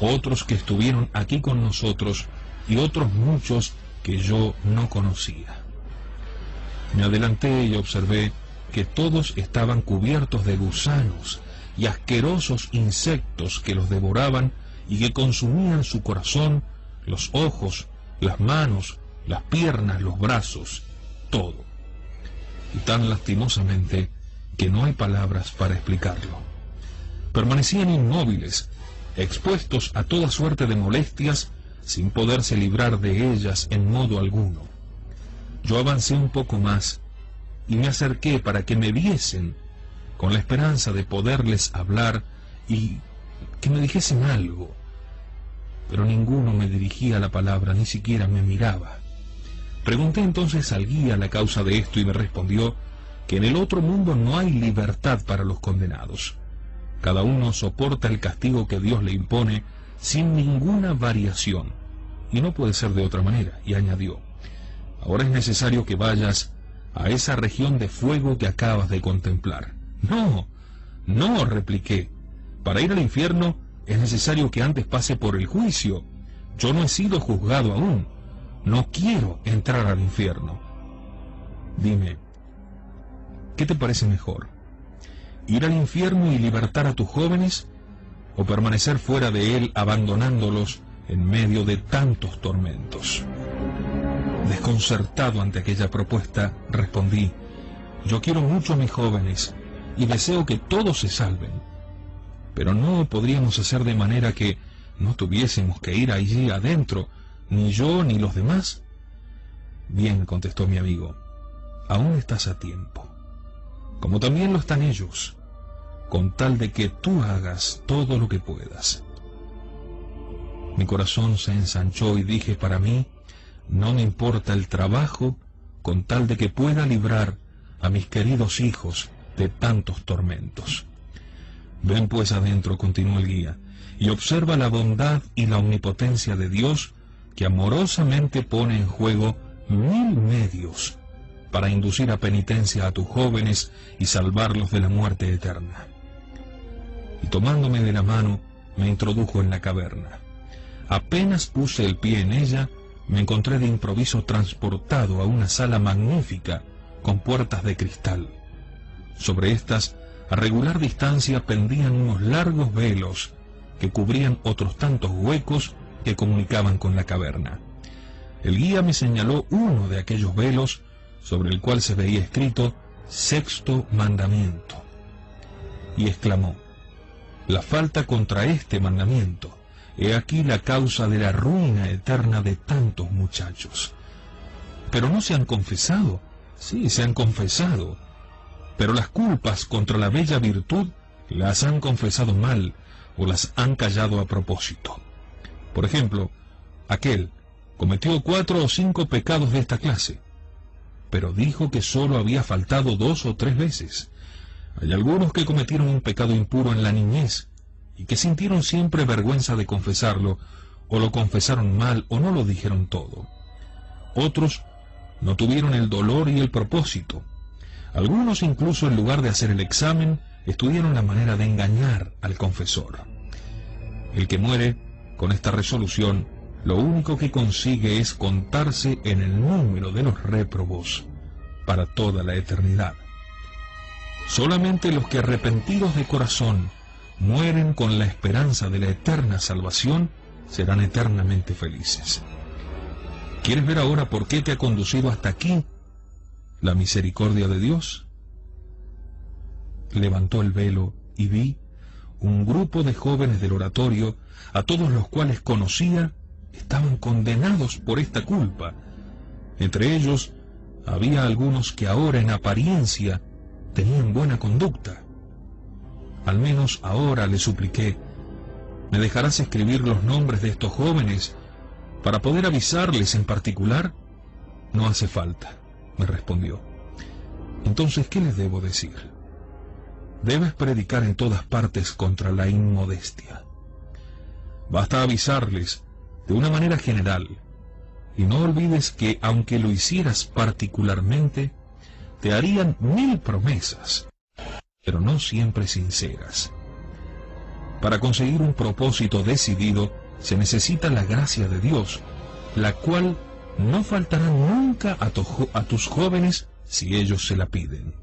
otros que estuvieron aquí con nosotros y otros muchos que yo no conocía. Me adelanté y observé que todos estaban cubiertos de gusanos y asquerosos insectos que los devoraban y que consumían su corazón, los ojos, las manos, las piernas, los brazos, todo. Y tan lastimosamente que no hay palabras para explicarlo. Permanecían inmóviles, expuestos a toda suerte de molestias, sin poderse librar de ellas en modo alguno. Yo avancé un poco más y me acerqué para que me viesen, con la esperanza de poderles hablar y que me dijesen algo. Pero ninguno me dirigía la palabra, ni siquiera me miraba. Pregunté entonces al guía la causa de esto y me respondió que en el otro mundo no hay libertad para los condenados. Cada uno soporta el castigo que Dios le impone sin ninguna variación, y no puede ser de otra manera. Y añadió: ahora es necesario que vayas a esa región de fuego que acabas de contemplar. No, no, repliqué. Para ir al infierno es necesario que antes pase por el juicio. Yo no he sido juzgado aún. No quiero entrar al infierno. Dime, ¿qué te parece mejor? ¿Ir al infierno y libertar a tus jóvenes, o permanecer fuera de él abandonándolos en medio de tantos tormentos? Desconcertado ante aquella propuesta, respondí: yo quiero mucho a mis jóvenes y deseo que todos se salven, pero no podríamos hacer de manera que no tuviésemos que ir allí adentro, ni yo ni los demás. Bien, contestó mi amigo, aún estás a tiempo, como también lo están ellos, con tal de que tú hagas todo lo que puedas. Mi corazón se ensanchó y dije para mí: no me importa el trabajo, con tal de que pueda librar a mis queridos hijos de tantos tormentos. Ven pues adentro, continuó el guía, y observa la bondad y la omnipotencia de Dios, que amorosamente pone en juego 1000 medios para inducir a penitencia a tus jóvenes y salvarlos de la muerte eterna. Y tomándome de la mano, me introdujo en la caverna. Apenas puse el pie en ella, me encontré de improviso transportado a una sala magnífica con puertas de cristal. Sobre estas, a regular distancia, pendían unos largos velos que cubrían otros tantos huecos que comunicaban con la caverna. El guía me señaló uno de aquellos velos, sobre el cual se veía escrito Sexto Mandamiento, y exclamó: la falta contra este mandamiento, he aquí la causa de la ruina eterna de tantos muchachos. Pero no se han confesado. Sí, se han confesado, pero las culpas contra la bella virtud las han confesado mal o las han callado a propósito. Por ejemplo, aquel cometió 4 o 5 pecados de esta clase, pero dijo que sólo había faltado 2 o 3 veces. Hay algunos que cometieron un pecado impuro en la niñez y que sintieron siempre vergüenza de confesarlo, o lo confesaron mal o no lo dijeron todo. Otros no tuvieron el dolor y el propósito. Algunos incluso, en lugar de hacer el examen, estudiaron la manera de engañar al confesor. El que muere con esta resolución, lo único que consigue es contarse en el número de los réprobos para toda la eternidad. Solamente los que, arrepentidos de corazón, mueren con la esperanza de la eterna salvación, serán eternamente felices. ¿Quieres ver ahora por qué te ha conducido hasta aquí la misericordia de Dios? Levantó el velo y vi un grupo de jóvenes del oratorio, a todos los cuales conocía, estaban condenados por esta culpa. Entre ellos había algunos que ahora en apariencia tenían buena conducta. Al menos ahora, le supliqué, ¿me dejarás escribir los nombres de estos jóvenes para poder avisarles en particular? No hace falta, me respondió. Entonces, ¿qué les debo decir? Debes predicar en todas partes contra la inmodestia. Basta avisarles de una manera general, y no olvides que, aunque lo hicieras particularmente, te harían 1000 promesas, pero no siempre sinceras. Para conseguir un propósito decidido, se necesita la gracia de Dios, la cual no faltará nunca a tus jóvenes si ellos se la piden.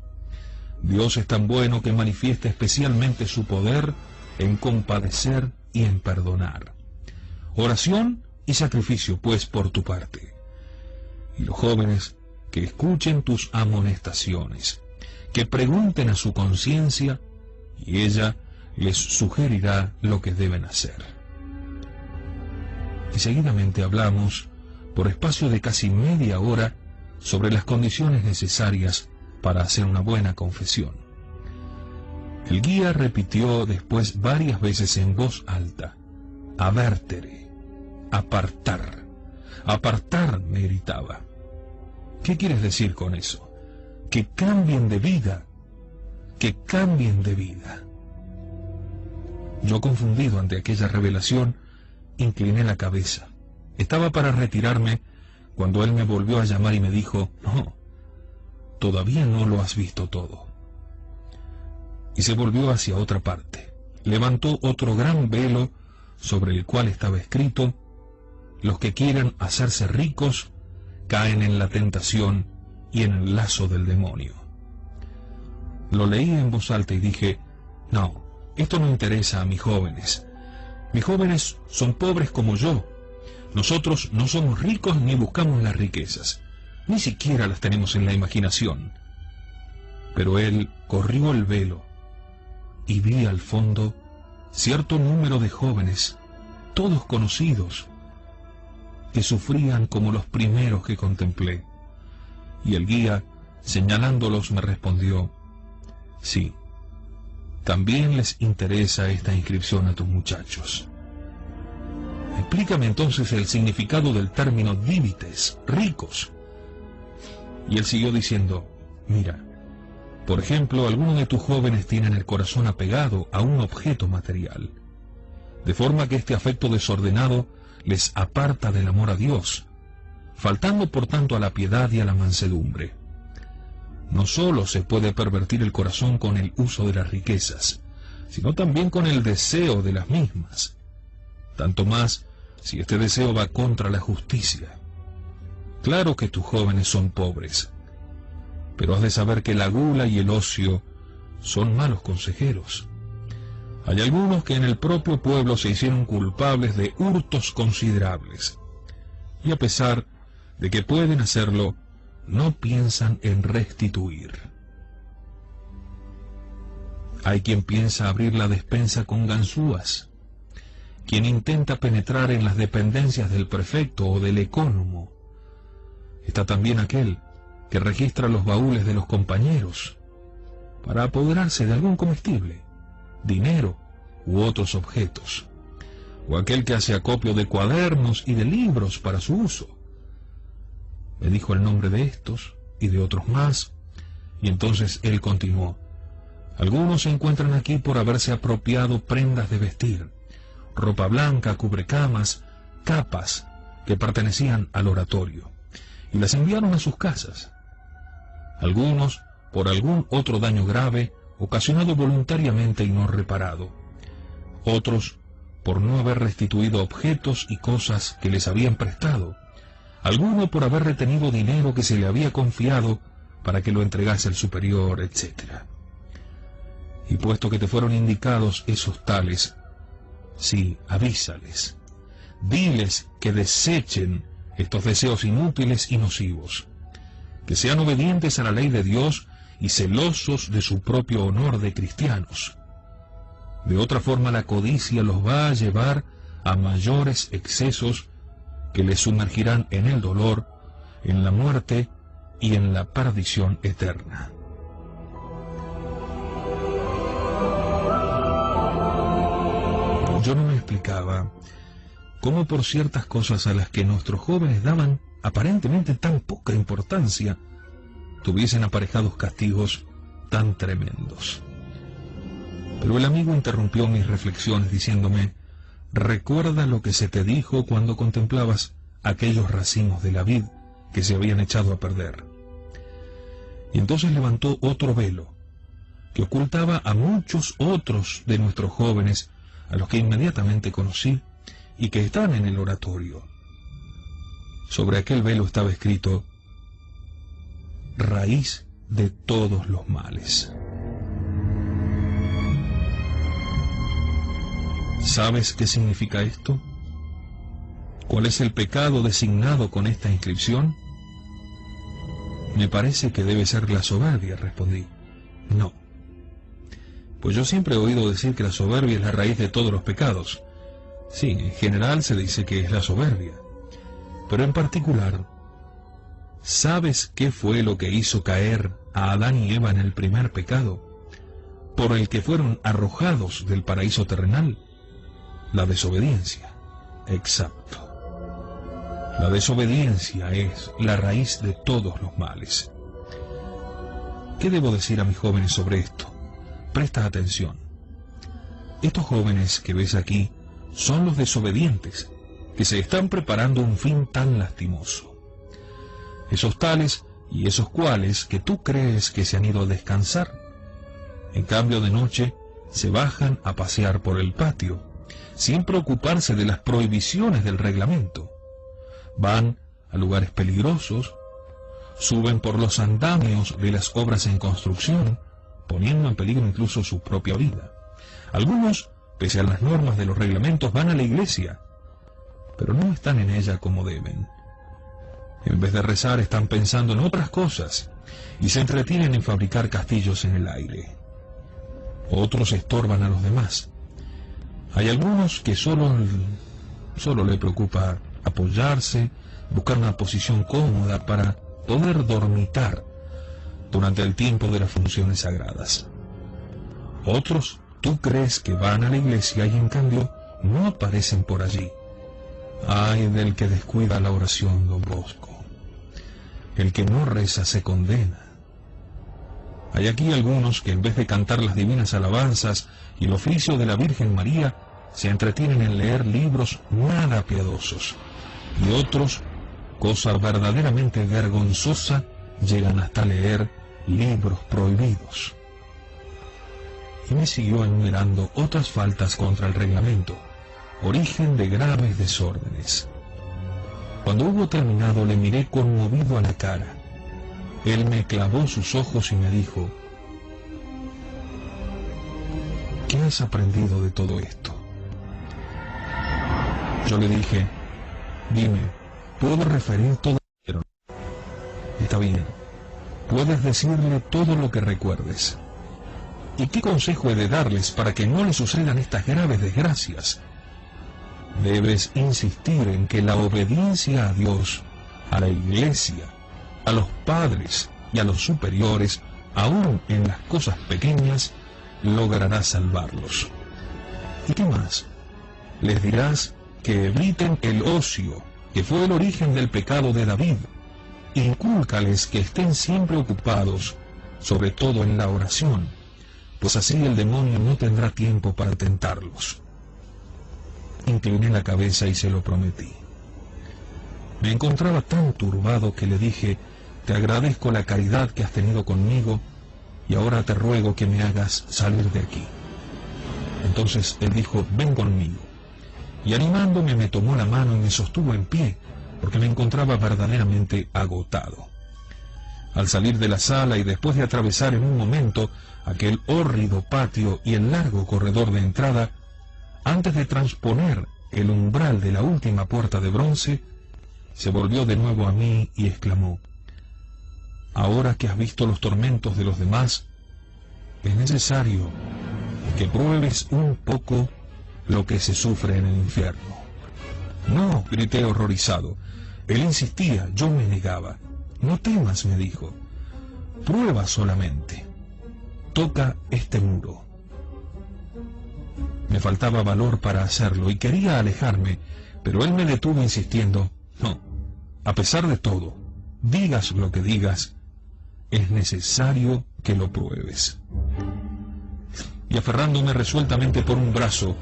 Dios es tan bueno que manifiesta especialmente su poder en compadecer y en perdonar. Oración y sacrificio, pues, por tu parte. Y los jóvenes que escuchen tus amonestaciones, que pregunten a su conciencia y ella les sugerirá lo que deben hacer. Y seguidamente hablamos, por espacio de casi media hora, sobre las condiciones necesarias para hacer una buena confesión. El guía repitió después varias veces en voz alta: avertere, apartar, apartar, me gritaba. ¿Qué quieres decir con eso? Que cambien de vida, que cambien de vida. Yo, confundido ante aquella revelación, incliné la cabeza. Estaba para retirarme cuando él me volvió a llamar y me dijo: no, todavía no lo has visto todo. Y se volvió hacia otra parte. Levantó otro gran velo sobre el cual estaba escrito: los que quieren hacerse ricos caen en la tentación y en el lazo del demonio. Lo leí en voz alta y dije: no, esto no interesa a mis jóvenes. Mis jóvenes son pobres como yo. Nosotros no somos ricos ni buscamos las riquezas. Ni siquiera las tenemos en la imaginación. Pero él corrió el velo y vi al fondo cierto número de jóvenes, todos conocidos, que sufrían como los primeros que contemplé. Y el guía, señalándolos, me respondió: sí, también les interesa esta inscripción a tus muchachos. Explícame entonces el significado del término divites, ricos. Y él siguió diciendo: mira, por ejemplo, algunos de tus jóvenes tienen el corazón apegado a un objeto material, de forma que este afecto desordenado les aparta del amor a Dios, faltando por tanto a la piedad y a la mansedumbre. No sólo se puede pervertir el corazón con el uso de las riquezas, sino también con el deseo de las mismas, tanto más si este deseo va contra la justicia. Claro que tus jóvenes son pobres, pero has de saber que la gula y el ocio son malos consejeros. Hay algunos que en el propio pueblo se hicieron culpables de hurtos considerables, y a pesar de que pueden hacerlo, no piensan en restituir. Hay quien piensa abrir la despensa con ganzúas, quien intenta penetrar en las dependencias del prefecto o del ecónomo. Está también aquel que registra los baúles de los compañeros para apoderarse de algún comestible, dinero u otros objetos, o aquel que hace acopio de cuadernos y de libros para su uso. Me dijo el nombre de estos y de otros más, y entonces él continuó: algunos se encuentran aquí por haberse apropiado prendas de vestir, ropa blanca, cubrecamas, capas que pertenecían al oratorio, y las enviaron a sus casas. Algunos por algún otro daño grave ocasionado voluntariamente y no reparado. Otros por no haber restituido objetos y cosas que les habían prestado. Alguno por haber retenido dinero que se le había confiado para que lo entregase el superior, etc. Y puesto que te fueron indicados esos tales, sí, avísales, diles que desechen estos deseos inútiles y nocivos, que sean obedientes a la ley de Dios y celosos de su propio honor de cristianos. De otra forma la codicia los va a llevar a mayores excesos que les sumergirán en el dolor, en la muerte y en la perdición eterna. Yo no me explicaba cómo por ciertas cosas a las que nuestros jóvenes daban aparentemente tan poca importancia, tuviesen aparejados castigos tan tremendos. Pero el amigo interrumpió mis reflexiones diciéndome: recuerda lo que se te dijo cuando contemplabas aquellos racimos de la vid que se habían echado a perder. Y entonces levantó otro velo que ocultaba a muchos otros de nuestros jóvenes, a los que inmediatamente conocí y que están en el oratorio. Sobre aquel velo estaba escrito: raíz de todos los males. ¿Sabes qué significa esto? ¿Cuál es el pecado designado con esta inscripción? Me parece que debe ser la soberbia, respondí. No. Pues yo siempre he oído decir que la soberbia es la raíz de todos los pecados. Sí, en general se dice que es la soberbia. Pero en particular, ¿sabes qué fue lo que hizo caer a Adán y Eva en el primer pecado, por el que fueron arrojados del paraíso terrenal? La desobediencia. Exacto. La desobediencia es la raíz de todos los males. ¿Qué debo decir a mis jóvenes sobre esto? Presta atención. Estos jóvenes que ves aquí son los desobedientes, que se están preparando un fin tan lastimoso. Esos tales y esos cuales que tú crees que se han ido a descansar. En cambio, de noche se bajan a pasear por el patio, sin preocuparse de las prohibiciones del reglamento. Van a lugares peligrosos, suben por los andamios de las obras en construcción, poniendo en peligro incluso su propia vida. Algunos, pese a las normas de los reglamentos, van a la iglesia, pero no están en ella como deben. En vez de rezar, están pensando en otras cosas y se entretienen en fabricar castillos en el aire. Otros estorban a los demás. Hay algunos que solo le preocupa apoyarse, buscar una posición cómoda para poder dormitar durante el tiempo de las funciones sagradas. Otros, tú crees que van a la iglesia y en cambio no aparecen por allí. Ay del que descuida la oración, don Bosco. El que no reza se condena. Hay aquí algunos que en vez de cantar las divinas alabanzas y el oficio de la Virgen María, se entretienen en leer libros nada piadosos. Y otros, cosa verdaderamente vergonzosa, llegan hasta leer libros prohibidos. Y me siguió enumerando otras faltas contra el reglamento, origen de graves desórdenes. Cuando hubo terminado, le miré conmovido a la cara. Él me clavó sus ojos y me dijo: ¿qué has aprendido de todo esto? Yo le dije: dime, ¿puedo referir todo? Está bien, puedes decirle todo lo que recuerdes. ¿Y qué consejo he de darles para que no les sucedan estas graves desgracias? Debes insistir en que la obediencia a Dios, a la iglesia, a los padres y a los superiores, aún en las cosas pequeñas, logrará salvarlos. ¿Y qué más? Les dirás que eviten el ocio, que fue el origen del pecado de David. Incúlcales que estén siempre ocupados, sobre todo en la oración, pues así el demonio no tendrá tiempo para tentarlos. Incliné la cabeza y se lo prometí. Me encontraba tan turbado que le dije: te agradezco la caridad que has tenido conmigo y ahora te ruego que me hagas salir de aquí. Entonces él dijo: ven conmigo. Y animándome me tomó la mano y me sostuvo en pie, porque me encontraba verdaderamente agotado. Al salir de la sala y después de atravesar en un momento aquel hórrido patio y el largo corredor de entrada, antes de transponer el umbral de la última puerta de bronce, se volvió de nuevo a mí y exclamó: ahora que has visto los tormentos de los demás, es necesario que pruebes un poco lo que se sufre en el infierno. No, grité horrorizado. Él insistía, yo me negaba. No temas, me dijo. Prueba solamente. Toca este muro. Me faltaba valor para hacerlo y quería alejarme, pero él me detuvo insistiendo: no, a pesar de todo, digas lo que digas, es necesario que lo pruebes. Y aferrándome resueltamente por un brazo,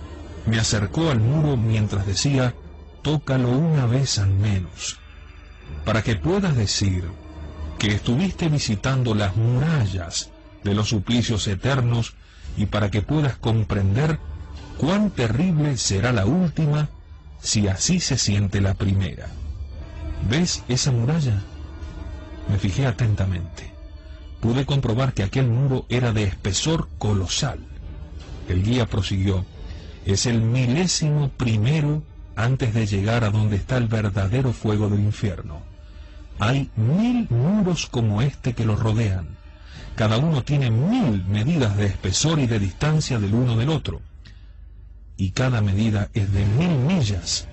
me acercó al muro mientras decía: tócalo una vez al menos, para que puedas decir que estuviste visitando las murallas de los suplicios eternos y para que puedas comprender cuán terrible será la última si así se siente la primera. ¿Ves esa muralla? Me fijé atentamente. Pude comprobar que aquel muro era de espesor colosal. El guía prosiguió: es el 1.000.000 antes de llegar a donde está el verdadero fuego del infierno. hay 1000 muros como este que lo rodean. Cada uno tiene 1000 medidas de espesor y de distancia del uno del otro. Y cada medida es de 1000 millas.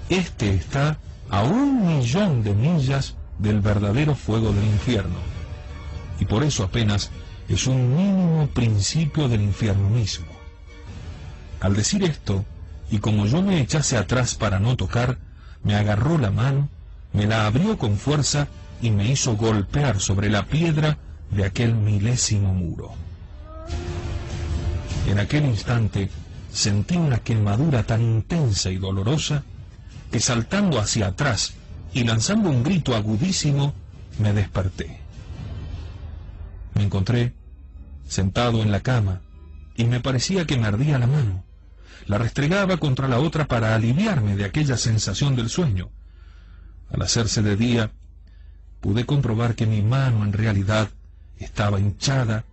Este está a 1.000.000 de millas del verdadero fuego del infierno. Y por eso apenas es un mínimo principio del infierno mismo. Al decir esto, y como yo me echase atrás para no tocar, me agarró la mano, me la abrió con fuerza y me hizo golpear sobre la piedra de aquel 1000º muro. En aquel instante sentí una quemadura tan intensa y dolorosa que, saltando hacia atrás y lanzando un grito agudísimo, me desperté. Me encontré sentado en la cama y me parecía que me ardía la mano. La restregaba contra la otra para aliviarme de aquella sensación del sueño. Al hacerse de día, pude comprobar que mi mano en realidad estaba hinchada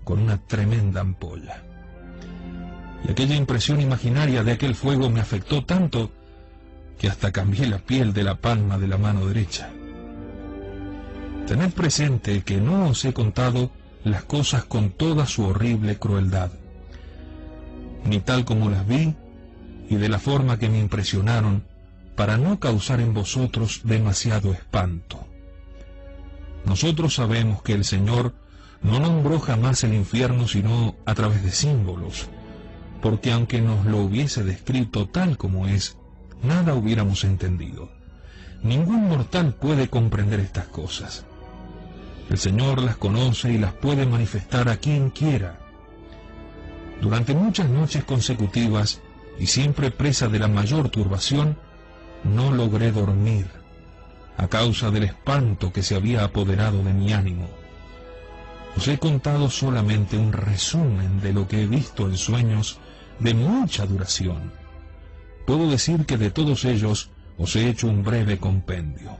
con una tremenda ampolla. Y aquella impresión imaginaria de aquel fuego me afectó tanto que hasta cambié la piel de la palma de la mano derecha. Tened presente que no os he contado las cosas con toda su horrible crueldad, ni tal como las vi y de la forma que me impresionaron, para no causar en vosotros demasiado espanto. Nosotros sabemos que el Señor no nombró jamás el infierno sino a través de símbolos, porque aunque nos lo hubiese descrito tal como es, nada hubiéramos entendido. Ningún mortal puede comprender estas cosas. El Señor las conoce y las puede manifestar a quien quiera. Durante muchas noches consecutivas, y siempre presa de la mayor turbación, no logré dormir, a causa del espanto que se había apoderado de mi ánimo. Os he contado solamente un resumen de lo que he visto en sueños de mucha duración. Puedo decir que de todos ellos os he hecho un breve compendio.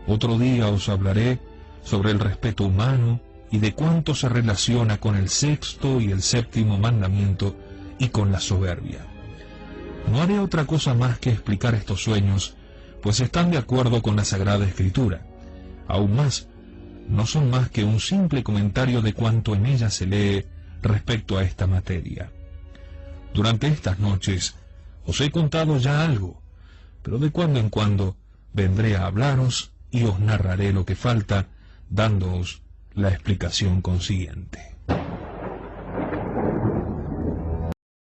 Otro día os hablaré sobre el respeto humano y de cuánto se relaciona con el 6º y el 7º mandamiento y con la soberbia. No haré otra cosa más que explicar estos sueños, pues están de acuerdo con la Sagrada Escritura. Aún más, no son más que un simple comentario de cuanto en ella se lee respecto a esta materia. Durante estas noches os he contado ya algo, pero de cuando en cuando vendré a hablaros y os narraré lo que falta, dándoos la explicación consiguiente.